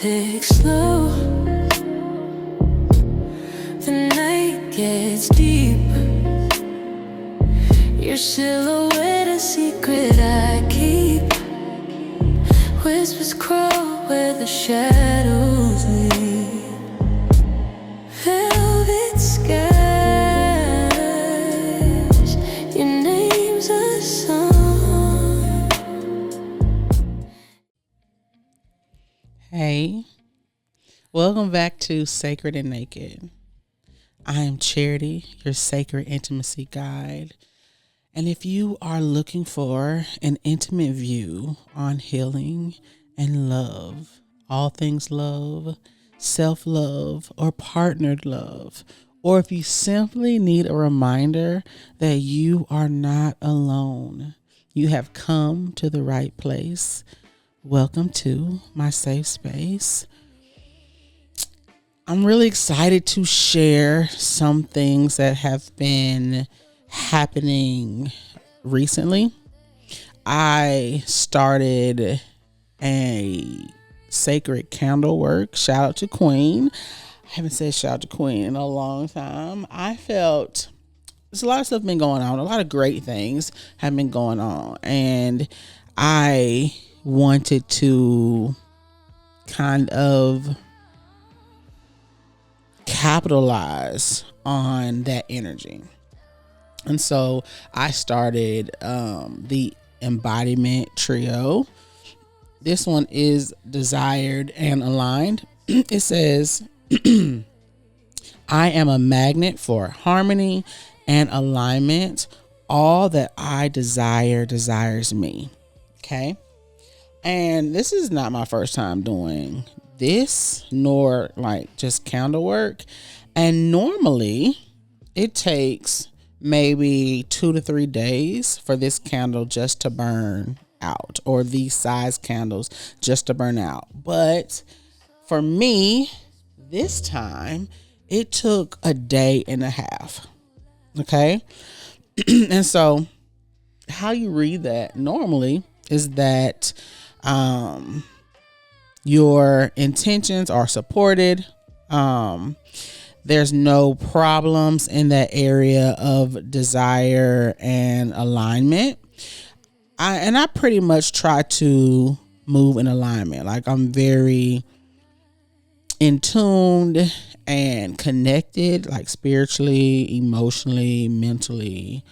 takes slow. The night gets deep. Your silhouette a secret I keep. Whispers crawl where the shadows lead. Velvet skies, your name's a song. Hey, welcome back to Sacred and Naked. I am Charity, your sacred intimacy guide. And if you are looking for an intimate view on healing and love, all things love, self-love, or partnered love, or if you simply need a reminder that you are not alone, you have come to the right place. Welcome to my safe space. I'm really excited to share some things that have been happening recently. I started a sacred candle work. Shout out to Queen. I haven't said shout out to Queen in a long time. I felt there's a lot of stuff been going on. A lot of great things have been going on. And I wanted to kind of capitalize on that energy. And so I started the embodiment trio. This one is desired and aligned. It says, I am a magnet for harmony and alignment. All that I desire desires me. Okay. And this is not my first time doing this, nor like just candle work. And normally it takes maybe 2 to 3 days for this candle just to burn out, or these size candles just to burn out. But for me, this time it took a day and a half. Okay. And so how you read that normally is that your intentions are supported. There's no problems in that area of desire and alignment. I pretty much try to move in alignment. Like, I'm very in tuned and connected, like spiritually, emotionally, mentally,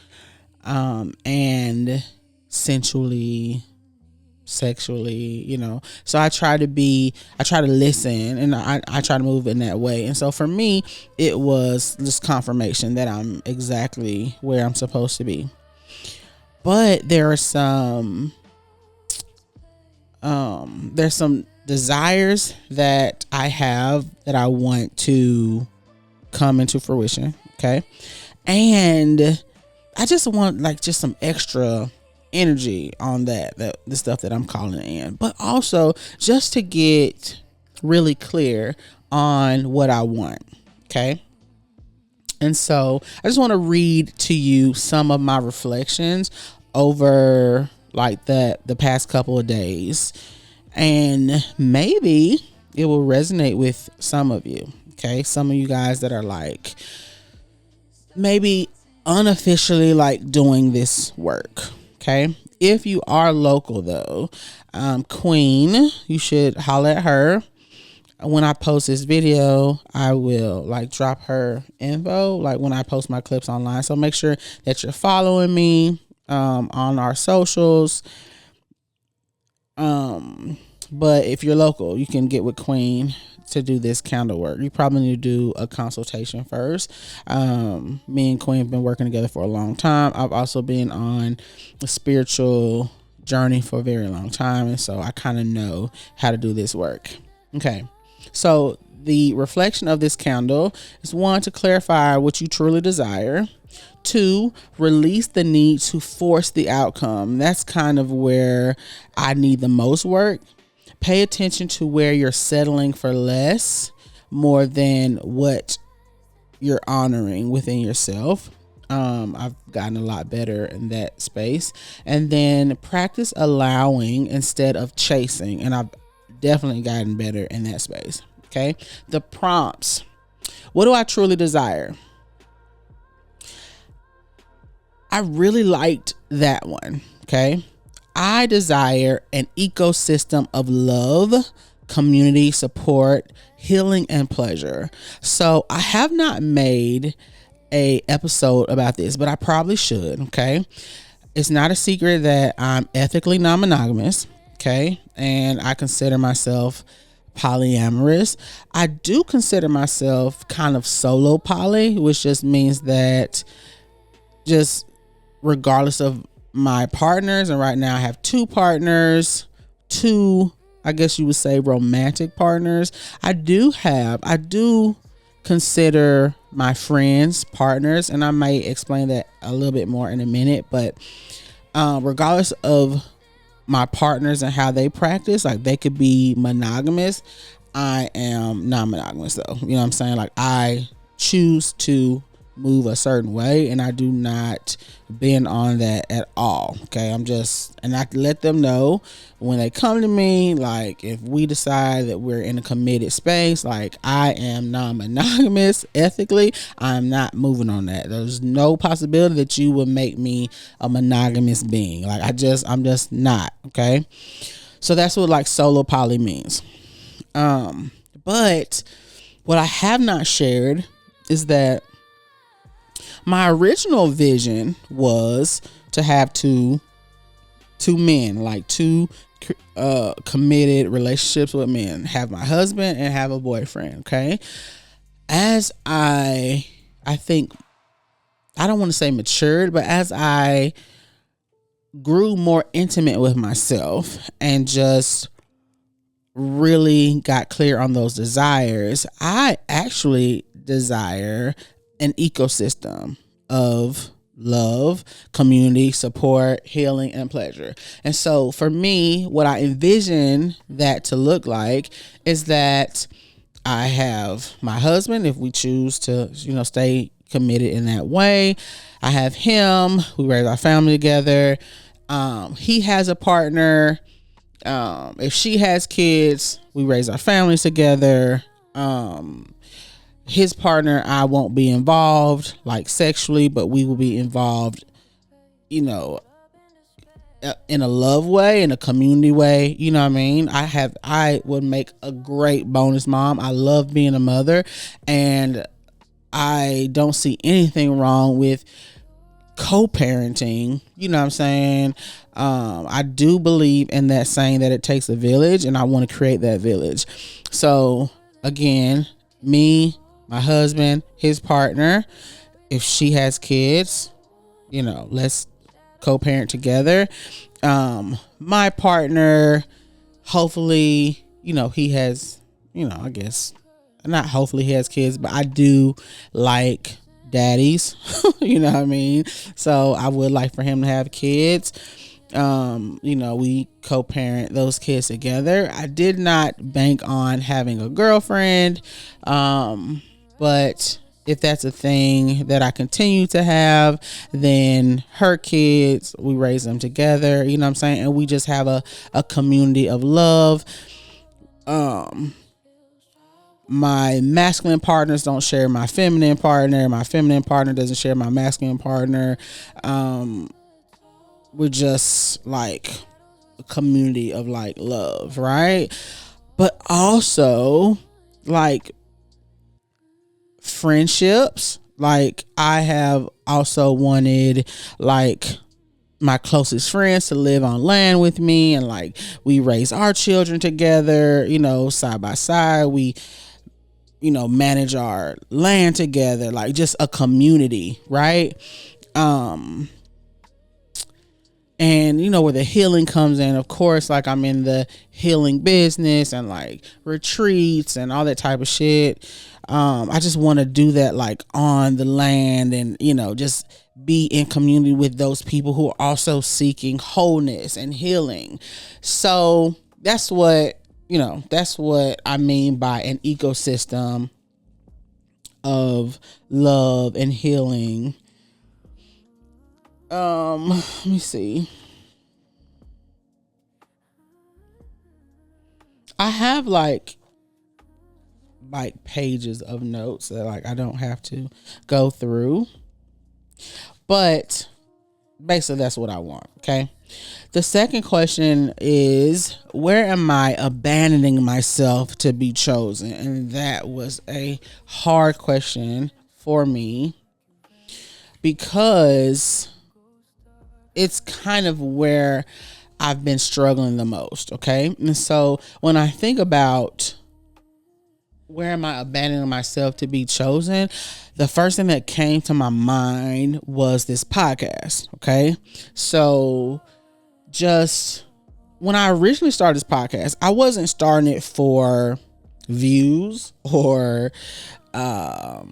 and sensually, sexually, so I try to listen, and I try to move in that way. And so for me, it was just confirmation that I'm exactly where I'm supposed to be. But there's some desires that I have that I want to come into fruition. Okay. And I just want just some extra energy on the stuff that I'm calling in, but also just to get really clear on what I want. Okay. And so I just want to read to you some of my reflections over the past couple of days, and maybe it will resonate with some of you. Okay. Some of you guys that are maybe unofficially doing this work. Okay. If you are local though, Queen, you should holler at her. When I post this video, I will drop her info, when I post my clips online. So make sure that you're following me, on our socials. But if you're local, you can get with Queen to do this candle work. You probably need to do a consultation first. Me and Queen have been working together for a long time. I've also been on a spiritual journey for a very long time, and so I kind of know how to do this work. Okay, so the reflection of this candle is 1, to clarify what you truly desire. 2, release the need to force the outcome. That's kind of where I need the most work. Pay attention to where you're settling for less more than what you're honoring within yourself. I've gotten a lot better in that space. And then practice allowing instead of chasing. And I've definitely gotten better in that space. Okay. The prompts. What do I truly desire? I really liked that one. Okay. I desire an ecosystem of love, community, support, healing, and pleasure. So I have not made a episode about this, but I probably should. Okay. It's not a secret that I'm ethically non-monogamous. Okay. And I consider myself polyamorous. I do consider myself kind of solo poly, which just means that just regardless of my partners, and right now I have two partners, I guess you would say romantic partners. I do consider my friends partners, and I may explain that a little bit more in a minute, but regardless of my partners and how they practice, like they could be monogamous, I am non-monogamous though. You know what I'm saying? Like I choose to move a certain way, and I do not bend on that at all. Okay. And I let them know when they come to me, like if we decide that we're in a committed space, like I am non-monogamous ethically, I'm not moving on that. There's no possibility that you will make me a monogamous being. Like I'm just not. Okay. So that's what like solo poly means. But what I have not shared is that my original vision was to have two men, like two committed relationships with men, have my husband and have a boyfriend. Okay. As I think, I don't want to say matured, but as I grew more intimate with myself and just really got clear on those desires, I actually desire an ecosystem of love, community, support, healing, and pleasure. And so for me, what I envision that to look like is that I have my husband, if we choose to, stay committed in that way. I have him, we raise our family together. He has a partner. If she has kids, we raise our families together. His partner, I won't be involved like sexually, but we will be involved, in a love way, in a community way. You know what I mean? I would make a great bonus mom. I love being a mother, and I don't see anything wrong with co-parenting. You know what I'm saying? I do believe in that saying that it takes a village, and I want to create that village. So again, me, my husband, his partner, if she has kids, let's co-parent together. My partner, hopefully, he has, I guess not hopefully he has kids, but I do like daddies. You know what I mean? So I would like for him to have kids. We co-parent those kids together. I did not bank on having a girlfriend. But if that's a thing that I continue to have, then her kids, we raise them together, you know what I'm saying? And we just have a community of love. My masculine partners don't share my feminine partner. My feminine partner doesn't share my masculine partner. We're just like a community of like love, right? But also like friendships. Like I have also wanted like my closest friends to live on land with me, and like we raise our children together, side by side. We manage our land together, like just a community, right? And where the healing comes in, of course, like I'm in the healing business and like retreats and all that type of shit. I just want to do that like on the land, and just be in community with those people who are also seeking wholeness and healing. So that's what I mean by an ecosystem of love and healing. Let me see. I have like pages of notes that like I don't have to go through, but basically that's what I want. Okay. The second question is, where am I abandoning myself to be chosen? And that was a hard question for me because it's kind of where I've been struggling the most. Okay. And so when I think about where am I abandoning myself to be chosen, the first thing that came to my mind was this podcast. Okay. So just when I originally started this podcast, I wasn't starting it for views or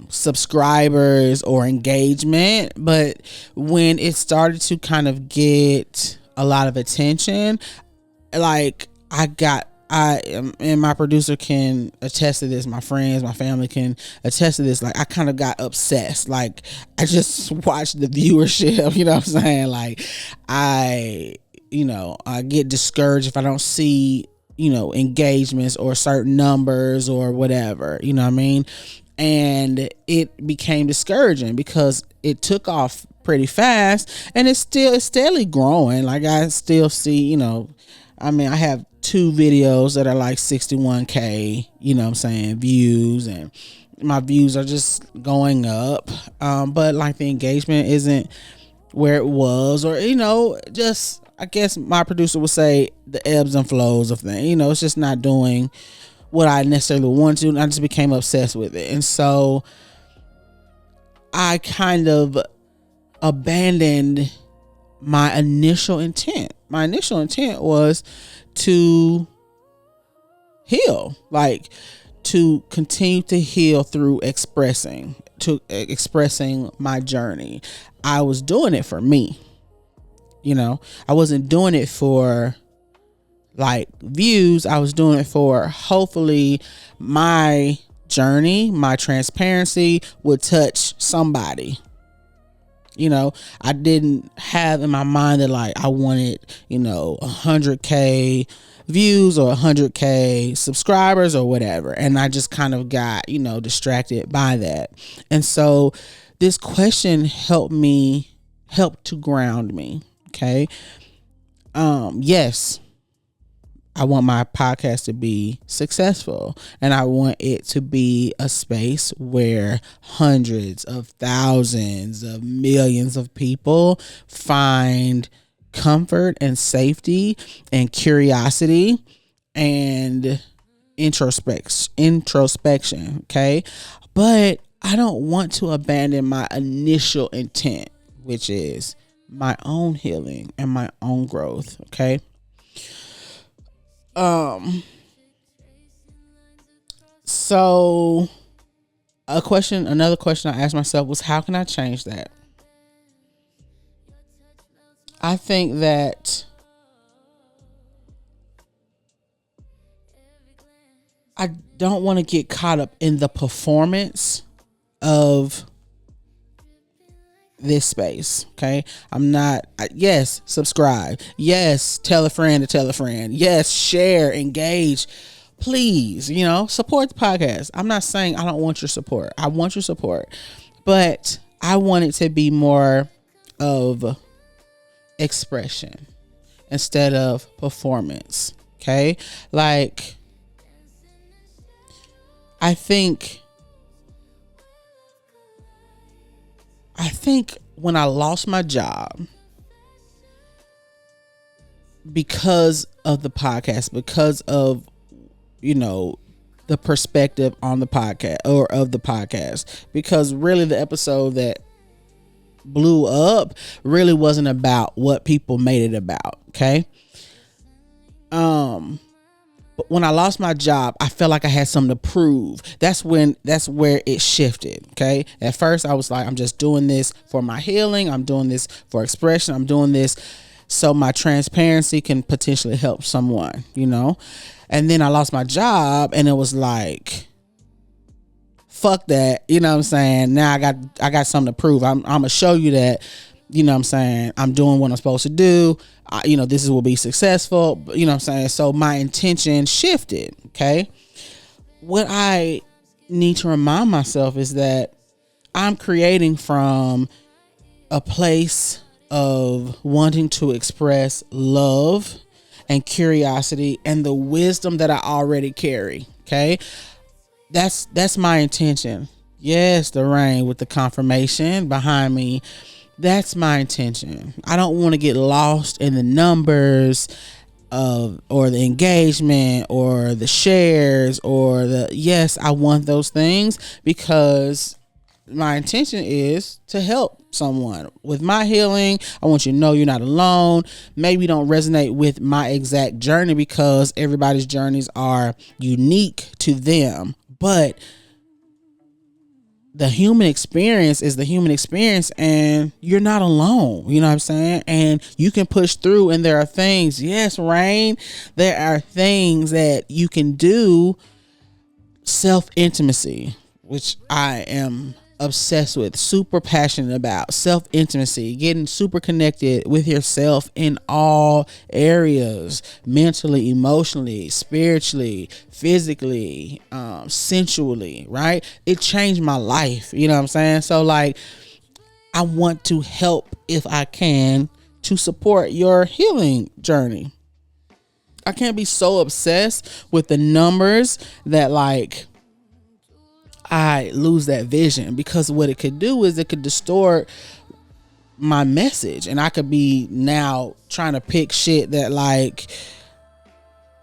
subscribers or engagement, but when it started to kind of get a lot of attention, like and my producer can attest to this, my friends, my family can attest to this, like I kind of got obsessed. Like I just watched the viewership, you know what I'm saying? Like I get discouraged if I don't see, engagements or certain numbers or whatever, you know what I mean? And it became discouraging because it took off pretty fast and it's steadily growing. Like I still see, I have 2 videos that are like 61K, views, and my views are just going up. But like the engagement isn't where it was, or, just, I guess my producer would say the ebbs and flows of things, it's just not doing what I necessarily want to. And I just became obsessed with it. And so I kind of abandoned my initial intent. My initial intent was to heal, like to continue to heal through expressing my journey. I was doing it for me. I wasn't doing it for like views. I was doing it for hopefully my journey, my transparency would touch somebody. I didn't have in my mind that like I wanted, 100K views or 100K subscribers or whatever. And I just kind of got, distracted by that. And so this question helped to ground me. Okay. Yes, I want my podcast to be successful, and I want it to be a space where hundreds of thousands of millions of people find comfort and safety and curiosity and introspection. Okay. But I don't want to abandon my initial intent, which is my own healing and my own growth. Okay. So another question I asked myself was, how can I change that? I think that I don't want to get caught up in the performance of this space. Okay. Yes, subscribe. Yes, tell a friend to tell a friend. Yes, share, engage. Please, support the podcast. I'm not saying I don't want your support. I want your support, but I want it to be more of expression instead of performance. Okay. Like, I think when I lost my job because of the podcast, because of, the perspective on the podcast or of the podcast, because really the episode that blew up really wasn't about what people made it about. Okay. But when I lost my job, I felt like I had something to prove. That's where it shifted. Okay. At first I was like, I'm just doing this for my healing. I'm doing this for expression. I'm doing this so my transparency can potentially help someone, and then I lost my job and it was like, fuck that. You know what I'm saying? Now I got something to prove. I'm going to show you that you know what I'm saying, I'm doing what I'm supposed to do. This will be successful. You know what I'm saying? So my intention shifted. Okay. What I need to remind myself is that I'm creating from a place of wanting to express love and curiosity and the wisdom that I already carry. Okay. That's my intention. Yes, the rain with the confirmation behind me. That's my intention. I don't want to get lost in the numbers of, or the engagement or the shares or yes, I want those things because my intention is to help someone with my healing. I want you to know you're not alone. Maybe you don't resonate with my exact journey because everybody's journeys are unique to them, but the human experience is the human experience, and you're not alone. You know what I'm saying? And you can push through, and there are things, yes, Rain, there are things that you can do. Self-intimacy, which I am obsessed with, super passionate about. Self-intimacy, getting super connected with yourself in all areas, mentally, emotionally, spiritually, physically, sensually, right? It changed my life. You know what I'm saying? So like, I want to help if I can to support your healing journey. I can't be so obsessed with the numbers that like I lose that vision, because what it could do is it could distort my message, and I could be now trying to pick shit that like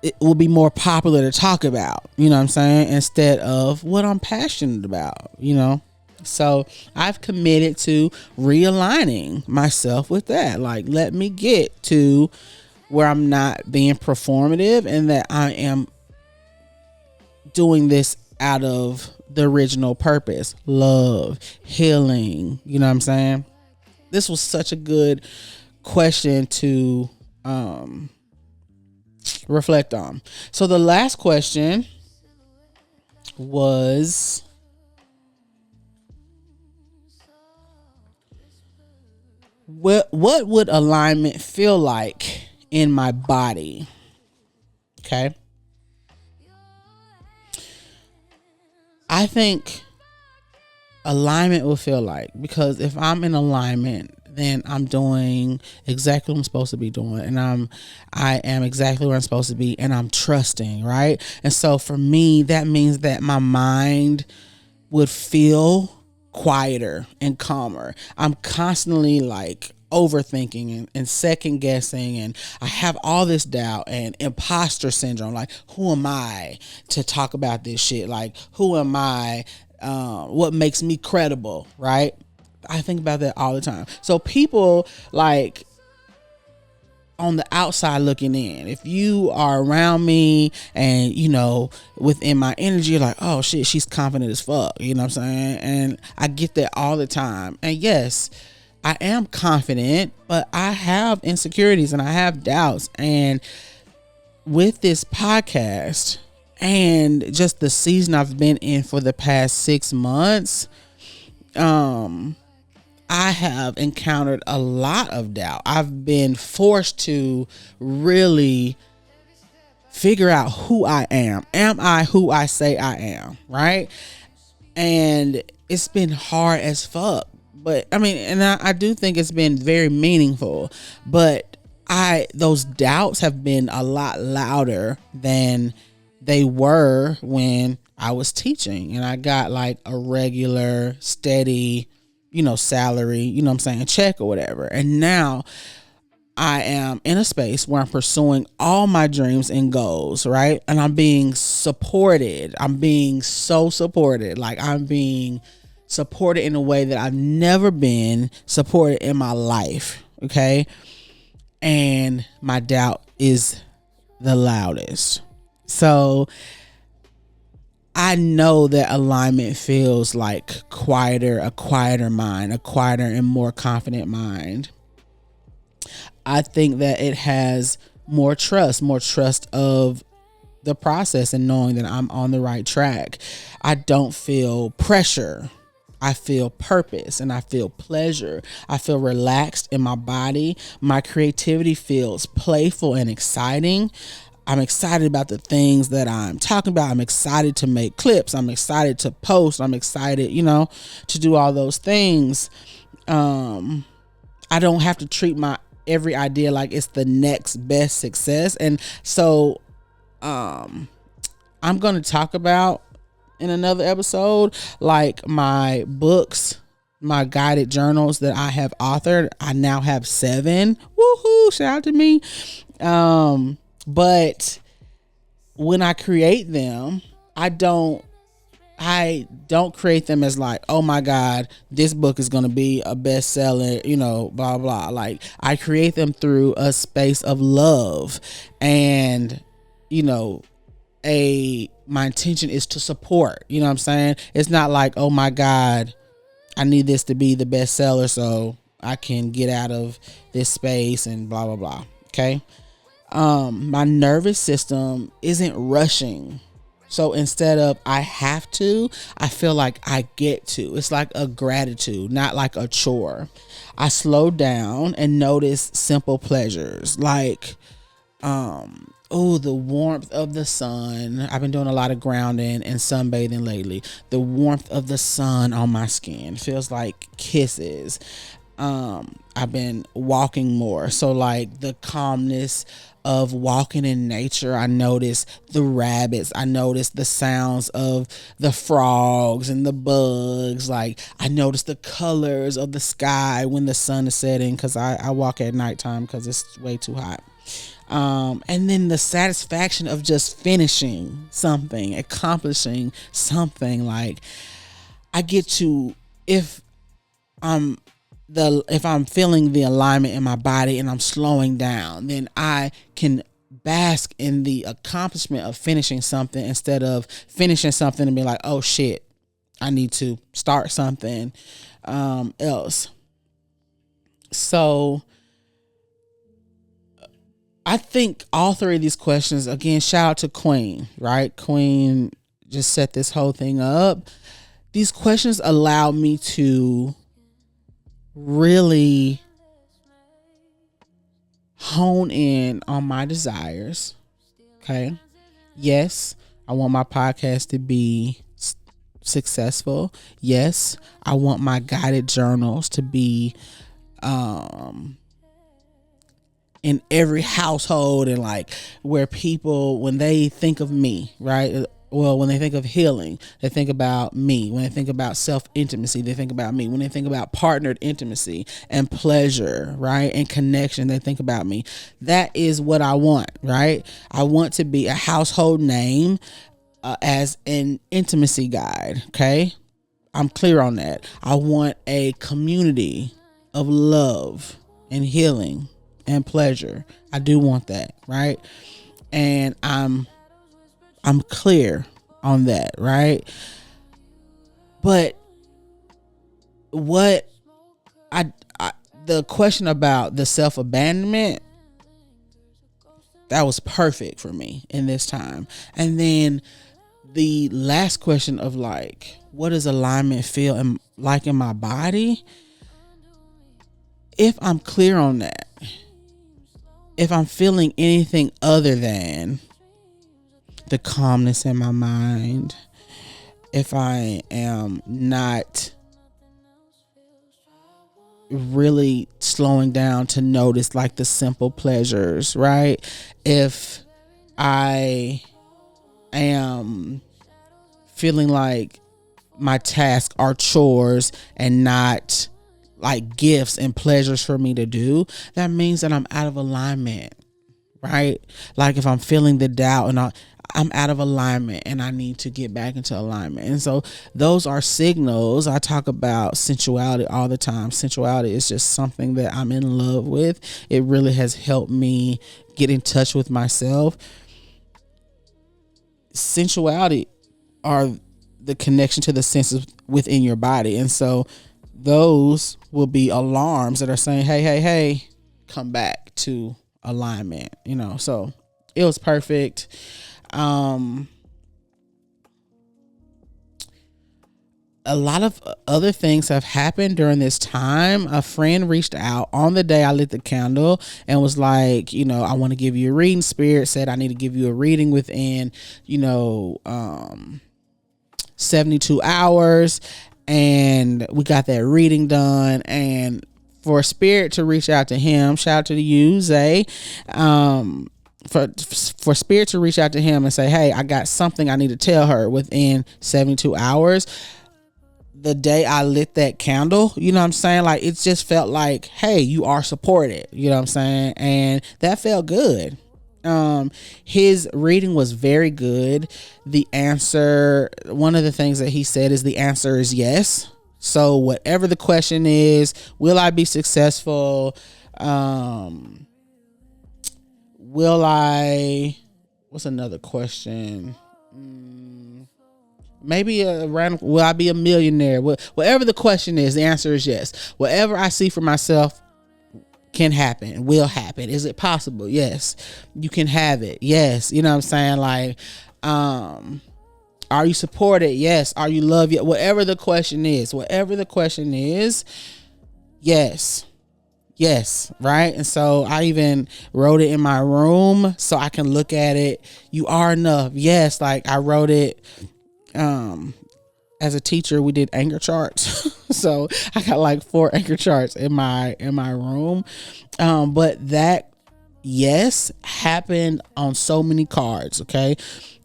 it will be more popular to talk about, you know what I'm saying, instead of what I'm passionate about, you know. So I've committed to realigning myself with that. Like, let me get to where I'm not being performative and that I am doing this out of the original purpose, love, healing. You know what I'm saying? This was such a good question to reflect on. So the last question was, what would alignment feel like in my body? Okay. I think alignment will feel like, because if I'm in alignment, then I'm doing exactly what I'm supposed to be doing, and I am exactly where I'm supposed to be, and I'm trusting, right? And so for me, that means that my mind would feel quieter and calmer. I'm constantly like overthinking and second guessing, and I have all this doubt and imposter syndrome. Like, who am I to talk about this shit? Like, who am I? What makes me credible, right? I think about that all the time. So people like on the outside looking in, if you are around me and you know within my energy, you're like, oh shit, she's confident as fuck, you know what I'm saying? And I get that all the time. And yes, I am confident, but I have insecurities and I have doubts. And with this podcast and just the season I've been in for the past 6 months, I have encountered a lot of doubt. I've been forced to really figure out who I am. Am I who I say I am? Right? And it's been hard as fuck. But I mean, and I do think it's been very meaningful, but those doubts have been a lot louder than they were when I was teaching and I got like a regular, steady, you know, salary, you know what I'm saying, check or whatever. And now I am in a space where I'm pursuing all my dreams and goals, right? And I'm being supported. I'm being so supported. Like, I'm being supported in a way that I've never been supported in my life. Okay. And my doubt is the loudest. So I know that alignment feels like a quieter mind, a quieter and more confident mind. I think that it has more trust of the process and knowing that I'm on the right track. I don't feel pressure. I feel purpose and I feel pleasure. I feel relaxed in my body. My creativity feels playful and exciting. I'm excited about the things that I'm talking about. I'm excited to make clips. I'm excited to post. I'm excited, to do all those things. I don't have to treat my every idea like it's the next best success. And so I'm going to talk about in another episode, like my books, my guided journals that I have authored. I now have 7. Woohoo! Shout out to me. But when I create them, I don't create them as like, oh my God, this book is going to be a bestseller, blah, blah. Like, I create them through a space of love and, my intention is to support, you know what I'm saying? It's not like, oh my God, I need this to be the bestseller so I can get out of this space and blah, blah, blah. Okay. My nervous system isn't rushing. So instead of I have to, I feel like I get to. It's like a gratitude, not like a chore. I slow down and notice simple pleasures like, the warmth of the sun. I've been doing a lot of grounding and sunbathing lately. The warmth of the sun on my skin feels like kisses. I've been walking more. So like the calmness of walking in nature. I notice the rabbits. I notice the sounds of the frogs and the bugs. Like I notice the colors of the sky when the sun is setting, because I walk at nighttime because it's way too hot. And then the satisfaction of just finishing something, accomplishing something. Like I get to, if I'm feeling the alignment in my body and I'm slowing down, then I can bask in the accomplishment of finishing something instead of finishing something and be like, oh shit, I need to start something else. So I think all 3 of these questions, again, shout out to Queen, right? Queen just set this whole thing up. These questions allow me to really hone in on my desires. Okay. Yes, I want my podcast to be successful. Yes, I want my guided journals to be in every household, and like where people, when they think of me, right? Well, when they think of healing, they think about me. When they think about self-intimacy, they think about me. When they think about partnered intimacy and pleasure, right, and connection, they think about me. That is what I want, right? I want to be a household name as an intimacy guide, okay? I'm clear on that. I want a community of love and healing and pleasure. I do want that, right? And I'm clear on that, right? But what I the question about the self-abandonment, that was perfect for me in this time. And then the last question of like, what does alignment feel like in my body? If I'm clear on that, if I'm feeling anything other than the calmness in my mind, if I am not really slowing down to notice like the simple pleasures, right? If I am feeling like my tasks are chores and not like gifts and pleasures for me to do, that means that I'm out of alignment, right? Like if I'm feeling the doubt and I'm out of alignment and I need to get back into alignment. And so those are signals. I talk about sensuality all the time. Sensuality is just something that I'm in love with. It really has helped me get in touch with myself. Sensuality are the connection to the senses within your body. And so those will be alarms that are saying, hey, come back to alignment, so it was perfect. a lot of other things have happened during this time. A friend reached out on the day I lit the candle and was like, I want to give you a reading. Spirit said I need to give you a reading within, 72 hours. And we got that reading done. And for Spirit to reach out to him, shout out to you, Zay, for Spirit to reach out to him and say, hey, I got something I need to tell her within 72 hours. The day I lit that candle, you know what I'm saying? Like, it just felt like, hey, you are supported, you know what I'm saying? And that felt good. His reading was very good. The answer, one of the things that he said is the answer is yes. So whatever the question is, will I be successful? What's another question? Maybe will I be a millionaire? Whatever the question is, the answer is yes. Whatever I see for myself can happen, will happen. Is it possible? Yes. You can have it. Yes. You know what I'm saying? Like, are you supported? Yes. Are you loved? Whatever the question is, yes. Yes, right? And so I even wrote it in my room so I can look at it. You are enough. Yes, like I wrote it. As a teacher, we did anchor charts. So I got like 4 anchor charts in my room. But that yes happened on so many cards, okay?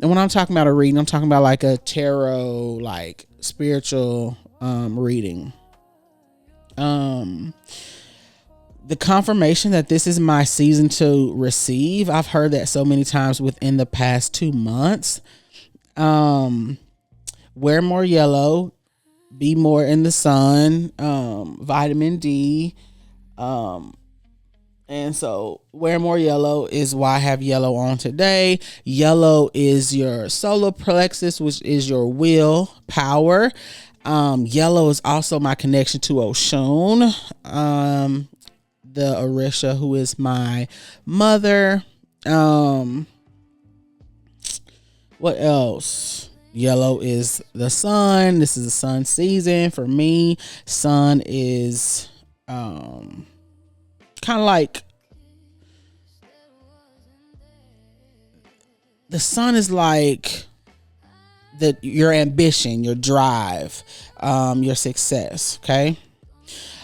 And when I'm talking about a reading, I'm talking about like a tarot, like spiritual reading. The confirmation that this is my season to receive. I've heard that so many times within the past 2 months. Wear more yellow, be more in the sun, vitamin D. And so wear more yellow is why I have yellow on today. Yellow is your solar plexus, which is your will power. Yellow is also my connection to Oshun, the Orisha, who is my mother. What else? Yellow is the sun. This is the sun season for me. Sun is kind of like, the sun is like your ambition, your drive, your success. Okay.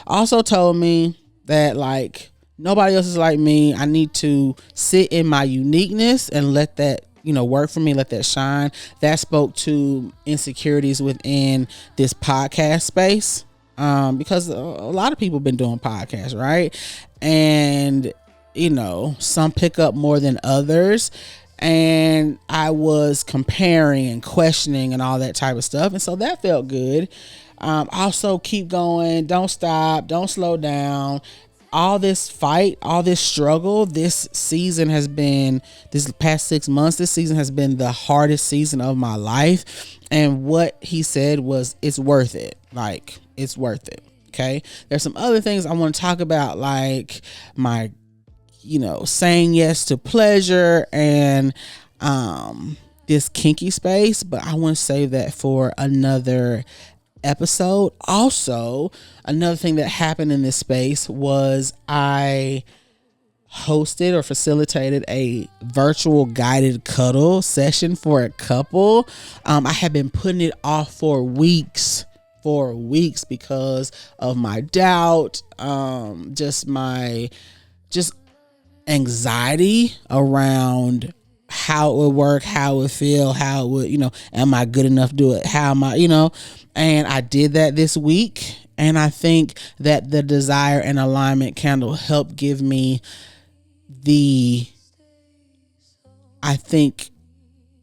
Also told me that like nobody else is like me. I need to sit in my uniqueness and let that work for me, let that shine. That spoke to insecurities within this podcast space, because a lot of people have been doing podcasts, right? And some pick up more than others, and I was comparing and questioning and all that type of stuff, and so that felt good. Also keep going, don't stop, don't slow down. All this fight, all this struggle, this past 6 months, this season has been the hardest season of my life. And what he said was, it's worth it. Like, it's worth it. Okay. There's some other things I want to talk about, like my, saying yes to pleasure and, this kinky space, but I want to save that for another episode. Also, another thing that happened in this space was I hosted or facilitated a virtual guided cuddle session for a couple. I had been putting it off for weeks because of my doubt, just anxiety around how it would work, how it would feel, how it would, am I good enough to do it? How am I, and I did that this week. And I think that the desire and alignment candle helped give me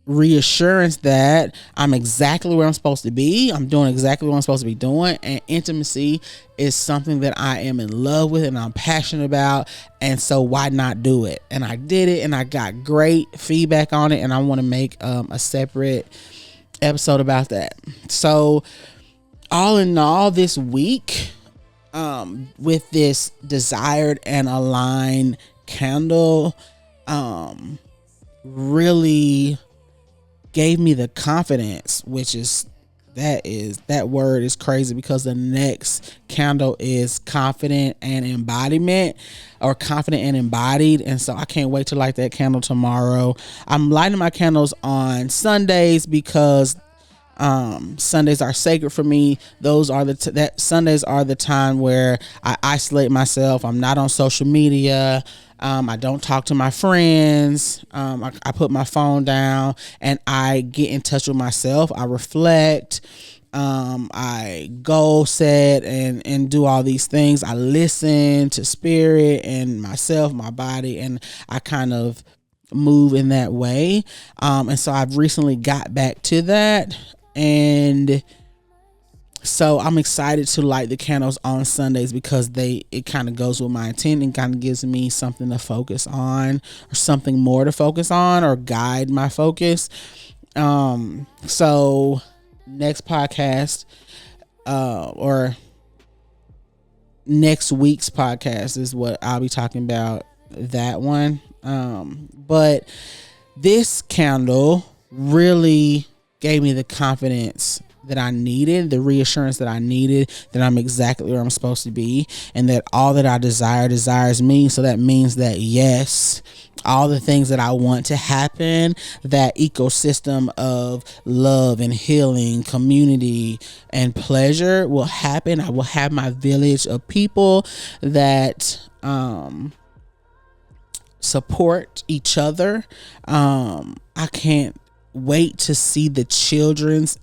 reassurance that I'm exactly where I'm supposed to be. I'm doing exactly what I'm supposed to be doing. And intimacy is something that I am in love with and I'm passionate about. And so why not do it? And I did it and I got great feedback on it. And I want to make a separate episode about that. So all in all, this week, with this desired and aligned candle, really gave me the confidence, which is that word is crazy, because the next candle is confident and embodiment, or confident and embodied. And so I can't wait to light that candle tomorrow. I'm lighting my candles on Sundays because Sundays are sacred for me. Those are that Sundays are the time where I isolate myself. I'm not on social media. I don't talk to my friends. I put my phone down and I get in touch with myself. I reflect. I goal set and do all these things. I listen to spirit and myself, my body, and I kind of move in that way. And so I've recently got back to that. And so I'm excited to light the candles on Sundays because it kind of goes with my intent and kind of gives me something to focus on, or something more to focus on, or guide my focus. So next podcast, or next week's podcast is what I'll be talking about, that one. But this candle really gave me the confidence that I needed, the reassurance that I needed, that I'm exactly where I'm supposed to be, and that all that I desire desires me. So that means that, yes, all the things that I want to happen, that ecosystem of love and healing, community and pleasure will happen. I will have my village of people that support each other. I can't wait to see the children's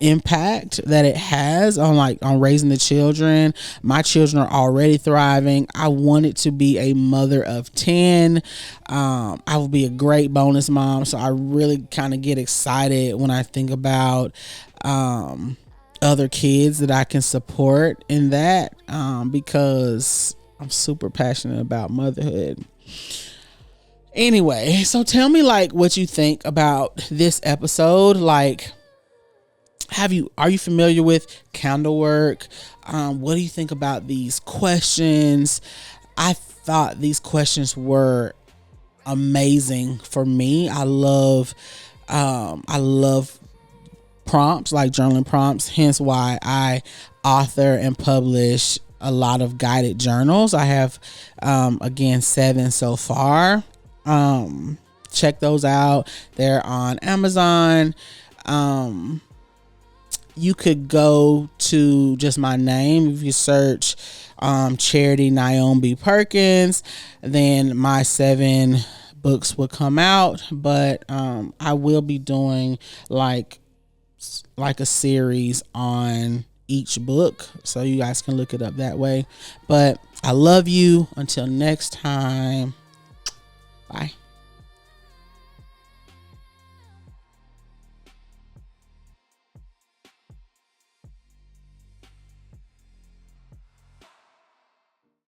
impact that it has on raising the children. My children are already thriving. I want it to be a mother of 10. I will be a great bonus mom. So I really kind of get excited when I think about other kids that I can support in that, because I'm super passionate about motherhood. Anyway, so tell me what you think about this episode. Are you familiar with candle work? What do you think about these questions? I thought these questions were amazing for me. I love prompts, like journaling prompts, hence why I author and publish a lot of guided journals. I have 7 so far. Check those out. They're on Amazon. You could go to just my name. If you search Charity Naomi B. Perkins, then my 7 books will come out. But I will be doing like a series on each book, so you guys can look it up that way. But I love you. Until next time. Bye.